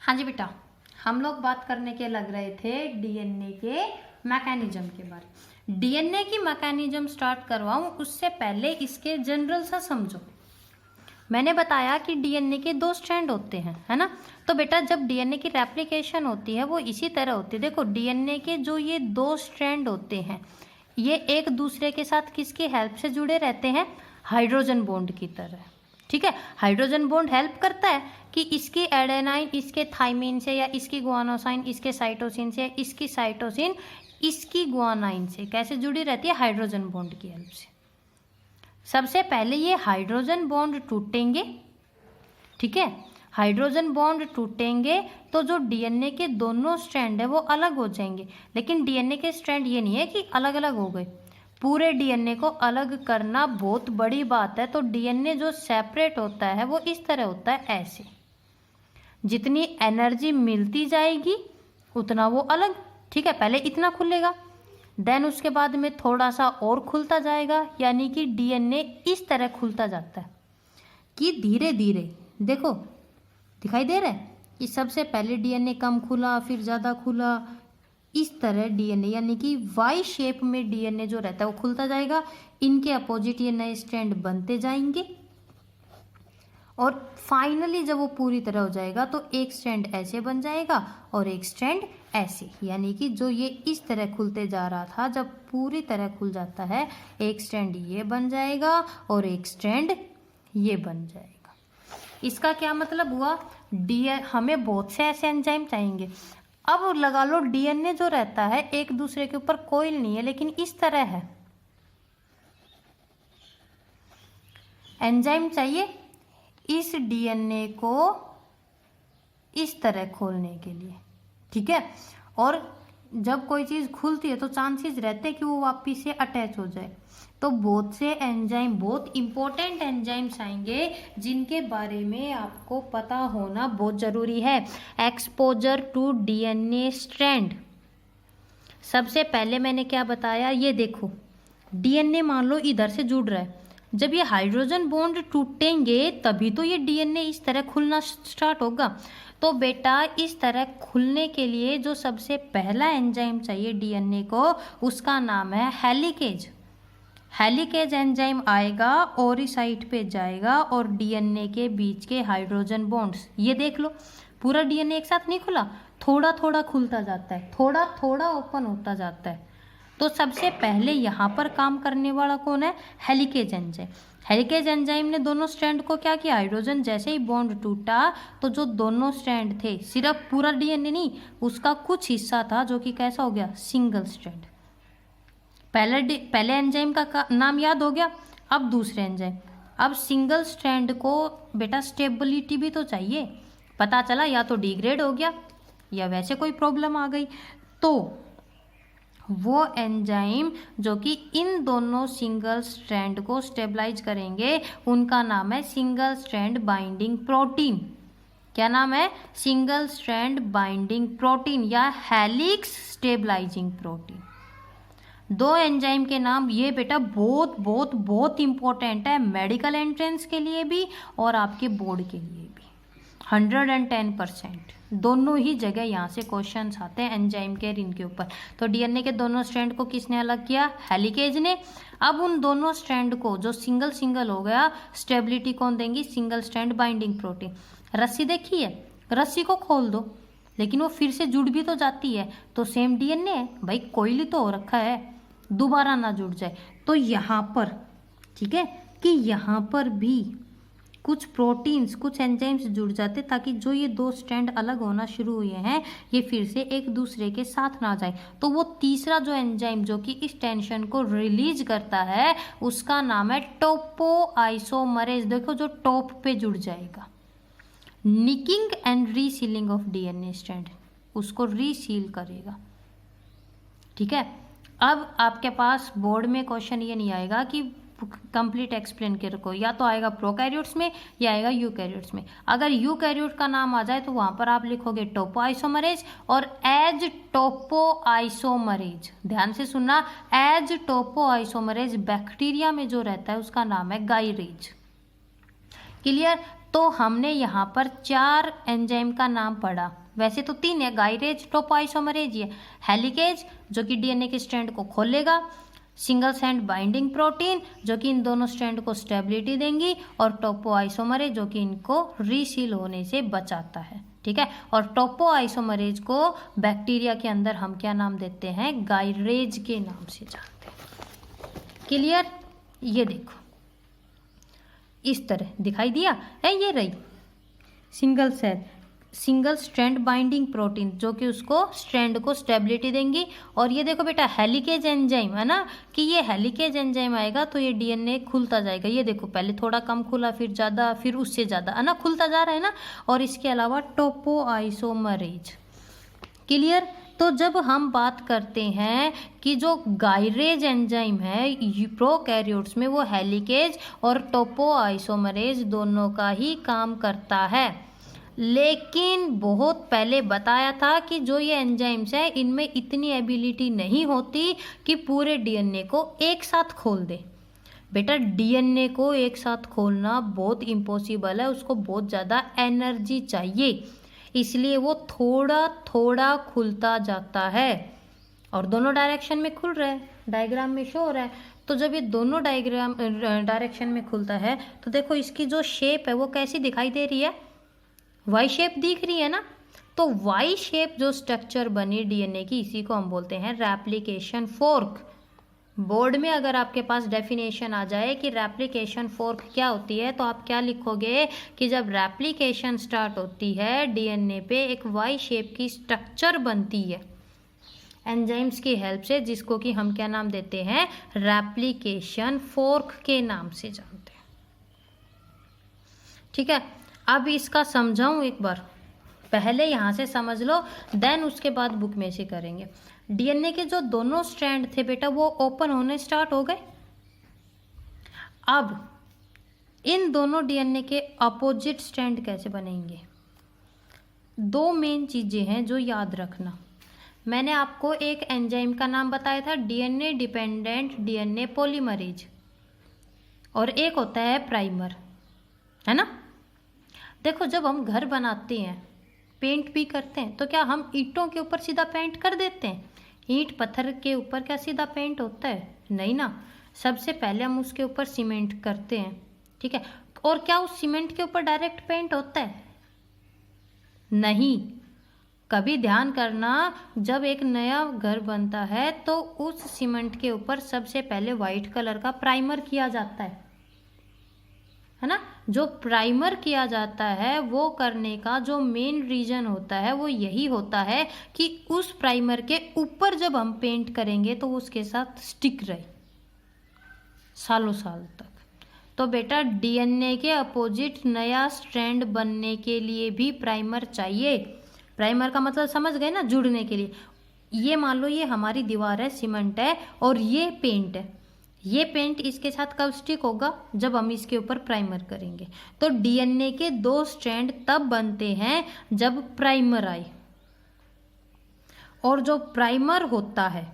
हाँ जी बेटा, हम लोग बात करने के लग रहे थे डीएनए के मैकेनिज्म के बारे। डीएनए की मैकेनिज्म स्टार्ट करवाऊं उससे पहले इसके जनरल सा समझो। मैंने बताया कि डीएनए के 2 स्ट्रैंड होते हैं, है ना। तो बेटा जब डीएनए की रेप्लिकेशन होती है वो इसी तरह होती है। देखो डीएनए के जो ये 2 स्ट्रैंड होते हैं ये एक दूसरे के साथ किसकी हेल्प से जुड़े रहते हैं? हाइड्रोजन बॉन्ड की तरह। ठीक है, हाइड्रोजन बॉन्ड हेल्प करता है कि इसकी एडेनाइन इसके थाइमिन से, या इसकी गुआनोसाइन इसके साइटोसिन से, या इसकी साइटोसिन इसकी गुआनाइन से कैसे जुड़ी रहती है? हाइड्रोजन बॉन्ड की हेल्प से। सबसे पहले ये हाइड्रोजन बॉन्ड टूटेंगे, ठीक है, हाइड्रोजन बॉन्ड टूटेंगे तो जो डीएनए के दोनों स्ट्रैंड है वो अलग हो जाएंगे। लेकिन डीएनए के स्ट्रैंड ये नहीं है कि अलग अलग हो गए, पूरे डीएनए को अलग करना बहुत बड़ी बात है। तो डीएनए जो सेपरेट होता है वो इस तरह होता है, ऐसे। जितनी एनर्जी मिलती जाएगी उतना वो अलग, ठीक है। पहले इतना खुलेगा, देन उसके बाद में थोड़ा सा और खुलता जाएगा, यानी कि डीएनए इस तरह खुलता जाता है कि धीरे धीरे, देखो दिखाई दे रहा है कि सबसे पहले डीएनए कम खुला फिर ज़्यादा खुला, इस तरह डीएनए यानी कि वाई शेप में डीएनए जो रहता है वो खुलता जाएगा। इनके अपोजिट ये नए स्ट्रैंड बनते जाएंगे और फाइनली जब वो पूरी तरह हो जाएगा तो एक स्ट्रैंड ऐसे बन जाएगा और एक स्ट्रैंड ऐसे, यानी कि जो ये इस तरह खुलते जा रहा था जब पूरी तरह खुल जाता है एक स्ट्रैंड ये बन जाएगा और एक स्ट्रैंड ये बन जाएगा। इसका क्या मतलब हुआ? हमें बहुत से ऐसे एंजाइम चाहिए। अब लगा लो डीएनए जो रहता है एक दूसरे के ऊपर कोइल नहीं है लेकिन इस तरह है। एंजाइम चाहिए इस डीएनए को इस तरह खोलने के लिए, ठीक है। और जब कोई चीज़ खुलती है तो चांसेस रहते हैं कि वो वापिस से अटैच हो जाए। तो बहुत से एंजाइम, बहुत इंपॉर्टेंट एंजाइम्स आएंगे जिनके बारे में आपको पता होना बहुत ज़रूरी है। Exposure to DNA strand. सबसे पहले मैंने क्या बताया, ये देखो डीएनए मान लो इधर से जुड़ रहा है, जब ये हाइड्रोजन बॉन्ड टूटेंगे तभी तो ये डीएनए इस तरह खुलना स्टार्ट होगा। तो बेटा इस तरह खुलने के लिए जो सबसे पहला एंजाइम चाहिए डीएनए को, उसका नाम है हेलिकेज। हेलिकेज एंजाइम आएगा और इस साइट पे जाएगा और डीएनए के बीच के हाइड्रोजन बॉन्ड्स, ये देख लो पूरा डीएनए एक साथ नहीं खुला, थोड़ा थोड़ा खुलता जाता है, थोड़ा थोड़ा ओपन होता जाता है। तो सबसे पहले यहाँ पर काम करने वाला कौन है? Helicase enzyme. हेलिकेज एंजाइम ने दोनों स्ट्रैंड को क्या किया? हाइड्रोजन जैसे ही बॉन्ड टूटा तो जो दोनों स्ट्रैंड थे, सिर्फ पूरा डीएनए नहीं, उसका कुछ हिस्सा था जो कि कैसा हो गया? Single strand. पहले एंजाइम का नाम याद हो गया। अब दूसरे एंजाइम, अब सिंगल स्ट्रैंड को बेटा स्टेबिलिटी भी तो चाहिए। पता चला या तो डिग्रेड हो गया या वैसे कोई प्रॉब्लम आ गई, तो वो एंजाइम जो कि इन दोनों सिंगल स्ट्रैंड को स्टेबलाइज करेंगे उनका नाम है सिंगल स्ट्रैंड बाइंडिंग प्रोटीन। क्या नाम है? सिंगल स्ट्रैंड बाइंडिंग प्रोटीन या हेलिक्स स्टेबलाइजिंग प्रोटीन। दो एंजाइम के नाम ये बेटा बहुत बहुत बहुत इंपॉर्टेंट है, मेडिकल एंट्रेंस के लिए भी और आपके बोर्ड के लिए भी। 110% दोनों ही जगह यहाँ से क्वेश्चंस आते हैं एंजाइम के रिन के ऊपर। तो डीएनए के दोनों स्ट्रैंड को किसने अलग किया? हेलिकेज ने। अब उन दोनों स्ट्रैंड को जो सिंगल सिंगल हो गया, स्टेबिलिटी कौन देंगी? Single strand binding protein. रस्सी देखी है, रस्सी को खोल दो लेकिन वो फिर से जुड़ भी तो जाती है, तो सेम डीएनए है भाई, कोइल तो हो रखा है, दोबारा ना जुड़ जाए। तो यहाँ पर ठीक है कि यहाँ पर भी कुछ प्रोटीन्स, कुछ एंजाइम्स जुड़ जाते ताकि जो ये दो स्ट्रैंड अलग होना शुरू हुए हैं ये फिर से एक दूसरे के साथ ना जाए। तो वो तीसरा जो एंजाइम जो कि इस टेंशन को रिलीज करता है उसका नाम है टोपो आइसोमरेज। देखो जो टॉप पे जुड़ जाएगा, nicking and resealing of DNA strand, उसको रीसील करेगा, ठीक है। अब आपके पास बोर्ड में क्वेश्चन ये नहीं आएगा कि कंप्लीट एक्सप्लेन कर रखो, या तो आएगा प्रोकैरियोट्स में या आएगा यूकैरियोट्स में। अगर यूकैरियोट का नाम आ जाए तो वहां पर आप लिखोगे टोपो आइसोमरेज और एज टोपो आइसोमरेज। ध्यान से सुनना, एज टोपो आइसोमरेज बैक्टीरिया में जो रहता है उसका नाम है गाइरेज। क्लियर? तो हमने यहाँ पर 4 एंजाइम का नाम पढ़ा। वैसे तो 3 है, गायरेज, टोपोआइसोमरेज है। हेलिकेज जो कि डीएनए के स्ट्रैंड को खोलेगा, सिंगल स्ट्रैंड बाइंडिंग प्रोटीन जो कि इन दोनों स्ट्रैंड को स्टेबिलिटी देंगी, और टोपोआइसोमरेज जो कि इनको रीसील होने से बचाता है। ठीक है, और टोपोआइसोमरेज को बैक्टीरिया के अंदर हम क्या नाम देते हैं? गायरेज के नाम से जानते हैं। क्लियर? ये देखो इस तरह दिखाई दिया है। ये रही सिंगल स्ट्रैंड बाइंडिंग प्रोटीन जो कि उसको स्ट्रैंड को स्टेबिलिटी देंगी। और ये देखो बेटा हेलिकेज एंजाइम है ना, कि ये हेलिकेज एंजाइम आएगा तो ये डीएनए खुलता जाएगा। ये देखो पहले थोड़ा कम खुला, फिर ज़्यादा, फिर उससे ज़्यादा, है ना, खुलता जा रहा है ना। और इसके अलावा टोपोआइसोमरेज। क्लियर? तो जब हम बात करते हैं कि जो गायरेज एंजाइम है प्रोकैरियोट्स में, वो हेलिकेज और टोपोआइसोमरेज दोनों का ही काम करता है। लेकिन बहुत पहले बताया था कि जो ये एंजाइम्स है इनमें इतनी एबिलिटी नहीं होती कि पूरे डीएनए को एक साथ खोल दे। बेटा डीएनए को एक साथ खोलना बहुत इम्पॉसिबल है, उसको बहुत ज़्यादा एनर्जी चाहिए, इसलिए वो थोड़ा थोड़ा खुलता जाता है। और दोनों डायरेक्शन में खुल रहा है, डायग्राम में शो हो रहा है। तो जब ये दोनों डायरेक्शन में खुलता है तो देखो इसकी जो शेप है वो कैसी दिखाई दे रही है? वाई शेप दिख रही है ना। तो वाई शेप जो स्ट्रक्चर बनी डीएनए की, इसी को हम बोलते हैं रेप्लिकेशन फोर्क। बोर्ड में अगर आपके पास डेफिनेशन आ जाए कि रेप्लिकेशन फोर्क क्या होती है, तो आप क्या लिखोगे कि जब रेप्लिकेशन स्टार्ट होती है डीएनए पे एक वाई शेप की स्ट्रक्चर बनती है एंजाइम्स की हेल्प से, जिसको कि हम क्या नाम देते हैं? रेप्लिकेशन फोर्क के नाम से जानते हैं। ठीक है, अब इसका समझाऊं एक बार, पहले यहाँ से समझ लो, देन उसके बाद बुक में से करेंगे। डीएनए के जो दोनों स्ट्रैंड थे बेटा वो ओपन होने स्टार्ट हो गए। अब इन दोनों डीएनए के अपोजिट स्ट्रैंड कैसे बनेंगे? 2 मेन चीजें हैं जो याद रखना। मैंने आपको एक एंजाइम का नाम बताया था, डीएनए डिपेंडेंट डीएनए पॉलीमरेज, और एक होता है प्राइमर, है ना। देखो जब हम घर बनाते हैं, पेंट भी करते हैं, तो क्या हम ईंटों के ऊपर सीधा पेंट कर देते हैं? ईंट पत्थर के ऊपर क्या सीधा पेंट होता है? नहीं ना। सबसे पहले हम उसके ऊपर सीमेंट करते हैं। ठीक है, और क्या उस सीमेंट के ऊपर डायरेक्ट पेंट होता है? नहीं। कभी ध्यान करना, जब एक नया घर बनता है तो उस सीमेंट के ऊपर सबसे पहले वाइट कलर का प्राइमर किया जाता है ना। जो प्राइमर किया जाता है वो करने का जो मेन रीजन होता है वो यही होता है कि उस प्राइमर के ऊपर जब हम पेंट करेंगे तो उसके साथ स्टिक रहे सालों साल तक। तो बेटा डीएनए के अपोजिट नया स्ट्रैंड बनने के लिए भी प्राइमर चाहिए। प्राइमर का मतलब समझ गए ना, जुड़ने के लिए। ये मान लो ये हमारी दीवार है, सीमेंट है, और ये पेंट है। ये पेंट इसके साथ कब स्टिक होगा? जब हम इसके ऊपर प्राइमर करेंगे। तो डीएनए के 2 स्ट्रैंड तब बनते हैं जब प्राइमर आए, और जो प्राइमर होता है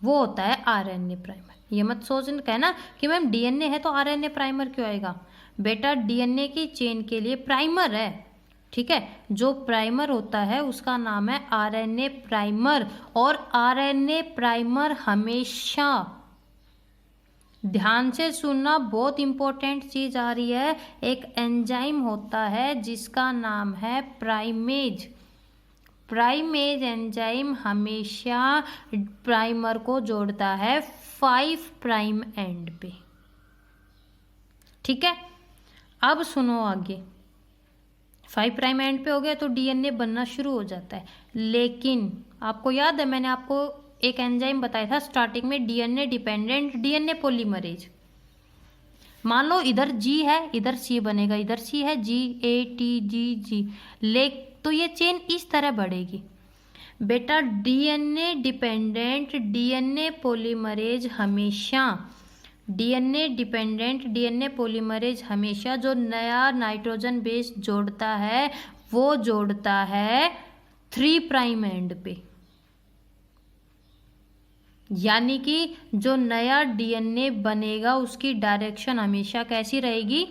वो होता है आरएनए प्राइमर। ये मत सोच कहना कि मैम डीएनए है तो आरएनए प्राइमर क्यों आएगा। बेटा डीएनए की चेन के लिए प्राइमर है, ठीक है। जो प्राइमर होता है उसका नाम है आरएनए प्राइमर, और आरएनए प्राइमर हमेशा, ध्यान से सुनना, बहुत इंपॉर्टेंट चीज आ रही है, एक एंजाइम होता है जिसका नाम है प्राइमेज। प्राइमेज एंजाइम हमेशा प्राइमर को जोड़ता है 5 प्राइम एंड पे। ठीक है, अब सुनो आगे। 5 प्राइम एंड पे हो गया तो डीएनए बनना शुरू हो जाता है। लेकिन आपको याद है मैंने आपको एक एंजाइम बताया था स्टार्टिंग में, डीएनए डिपेंडेंट डीएनए पॉलीमरेज। मान लो इधर जी है, इधर सी बनेगा, इधर सी है, जी ए टी जी जी, तो ये चेन इस तरह बढ़ेगी। बेटा डीएनए डिपेंडेंट डीएनए पॉलीमरेज हमेशा, डीएनए डिपेंडेंट डीएनए पॉलीमरेज हमेशा जो नया नाइट्रोजन बेस जोड़ता है वो जोड़ता है 3 प्राइम एंड पे। यानी कि जो नया डीएनए बनेगा उसकी डायरेक्शन हमेशा कैसी रहेगी?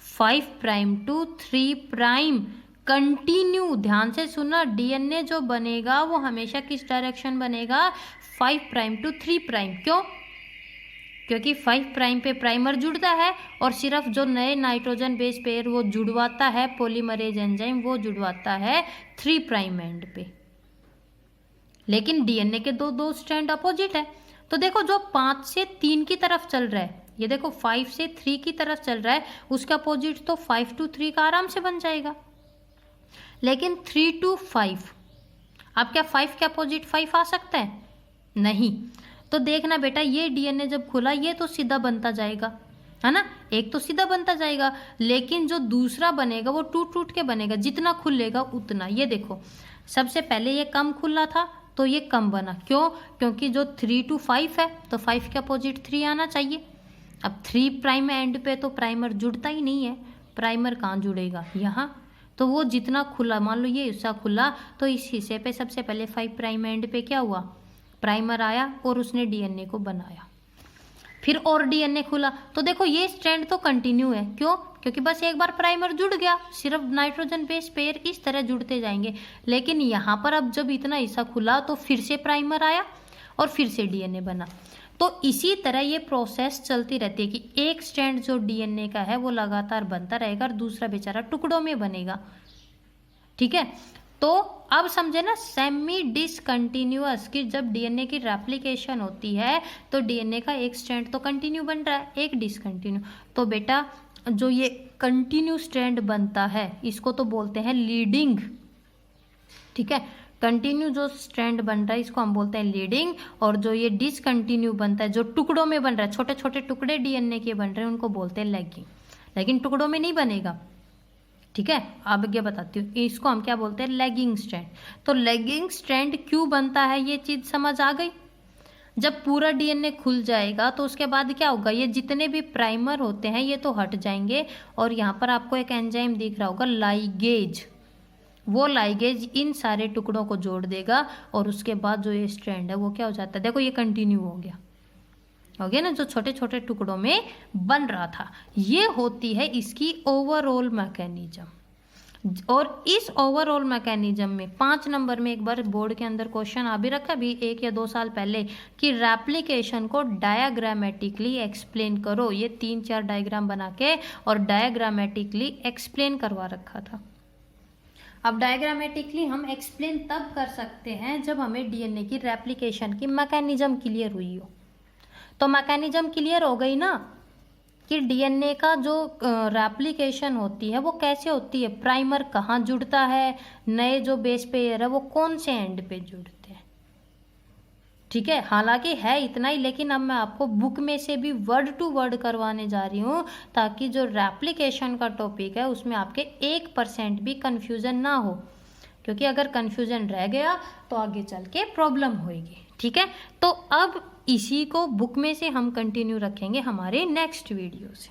5 प्राइम टू 3 प्राइम कंटिन्यू। ध्यान से सुनना, डीएनए जो बनेगा वो हमेशा किस डायरेक्शन बनेगा, 5 प्राइम टू 3 प्राइम। क्यों? क्योंकि 5 प्राइम पे प्राइमर जुड़ता है और सिर्फ जो नए नाइट्रोजन बेस पेयर वो जुड़वाता है पॉलीमरेज एंजाइम, वो जुड़वाता है 3 प्राइम एंड पे। लेकिन डीएनए के दो स्ट्रैंड अपोजिट है। तो देखो जो 5 से 3 की तरफ चल रहा है, ये देखो 5 से 3 की तरफ चल रहा है, उसका अपोजिट तो 5 to 3 का आराम से बन जाएगा। लेकिन 3 to 5, अब क्या 5 के अपोजिट 5 आ सकता है? नहीं। तो देखना बेटा, ये डीएनए जब खुला ये तो सीधा बनता जाएगा, है ना, एक तो सीधा बनता जाएगा, लेकिन जो दूसरा बनेगा वो टूट टूट के बनेगा, जितना खुलेगा उतना। ये देखो सबसे पहले ये कम खुला था तो ये कम बना। क्यों? क्योंकि जो 3 to 5 है तो 5 के अपोजिट 3 आना चाहिए। अब 3 प्राइम एंड पे तो प्राइमर जुड़ता ही नहीं है, प्राइमर कहाँ जुड़ेगा, यहाँ। तो वो जितना खुला, मान लो ये हिस्सा खुला, तो इस हिस्से पे सबसे पहले 5 प्राइम एंड पे क्या हुआ, प्राइमर आया और उसने डीएनए को बनाया। फिर और डीएनए खुला, तो देखो ये स्ट्रैंड तो कंटिन्यू है। क्यों? क्योंकि बस एक बार प्राइमर जुड़ गया, सिर्फ नाइट्रोजन बेस पेयर इस तरह जुड़ते जाएंगे। लेकिन यहाँ पर अब जब इतना हिस्सा खुला तो फिर से प्राइमर आया और फिर से डीएनए बना। तो इसी तरह ये प्रोसेस चलती रहती है कि एक स्ट्रैंड जो डीएनए का है वो लगातार बनता रहेगा और दूसरा बेचारा टुकड़ों में बनेगा। ठीक है, तो अब समझे ना, सेमी डिसकंटिन्यूअस की जब डीएनए की रेप्लिकेशन होती है तो डीएनए का एक स्ट्रैंड तो कंटिन्यू बन रहा है, एक डिसकंटिन्यू। तो बेटा जो ये कंटिन्यू स्ट्रैंड बनता है इसको तो बोलते हैं लीडिंग। ठीक है, कंटिन्यू जो स्ट्रैंड बन रहा है इसको हम बोलते हैं लीडिंग, और जो ये डिसकंटिन्यू बनता है, जो टुकड़ों में बन रहा है, छोटे छोटे टुकड़े डीएनए के बन रहे हैं, उनको बोलते हैं लैगिंग। लेकिन टुकड़ों में नहीं बनेगा। ठीक है, अब आगे बताती हूँ, इसको हम क्या बोलते हैं, लैगिंग स्ट्रैंड। तो लैगिंग स्ट्रैंड क्यों बनता है ये चीज समझ आ गई। जब पूरा डीएनए खुल जाएगा तो उसके बाद क्या होगा, ये जितने भी प्राइमर होते हैं ये तो हट जाएंगे, और यहाँ पर आपको एक एंजाइम दिख रहा होगा लाइगेज, वो लाइगेज इन सारे टुकड़ों को जोड़ देगा और उसके बाद जो ये स्ट्रैंड है वो क्या हो जाता है, देखो ये कंटिन्यू हो गया ना, जो छोटे छोटे टुकड़ों में बन रहा था। ये होती है इसकी ओवरऑल मैकेनिज्म। और इस ओवरऑल मैकेनिज्म में 5 नंबर में एक बार बोर्ड के अंदर क्वेश्चन आ भी रखा भी 1 या 2 साल पहले कि रेप्लिकेशन को डायग्रामेटिकली एक्सप्लेन करो। ये 3-4 डायग्राम बना के और डायग्रामेटिकली एक्सप्लेन करवा रखा था। अब डायग्रामेटिकली हम एक्सप्लेन तब कर सकते हैं जब हमें डीएनए की रेप्लिकेशन की मैकेनिज्म क्लियर हुई हो। तो मैकेनिज्म क्लियर हो गई ना कि डीएनए का जो रेप्लिकेशन होती है वो कैसे होती है, प्राइमर कहाँ जुड़ता है, नए जो बेस पेयर है वो कौन से एंड पे जुड़ते हैं। ठीक है, हालांकि है इतना ही, लेकिन अब मैं आपको बुक में से भी वर्ड टू वर्ड करवाने जा रही हूँ ताकि जो रेप्लिकेशन का टॉपिक है उसमें आपके 1% भी कन्फ्यूजन ना हो, क्योंकि अगर कन्फ्यूजन रह गया तो आगे चल के प्रॉब्लम होगी। ठीक है, तो अब इसी को बुक में से हम कंटिन्यू रखेंगे हमारे नेक्स्ट वीडियो से।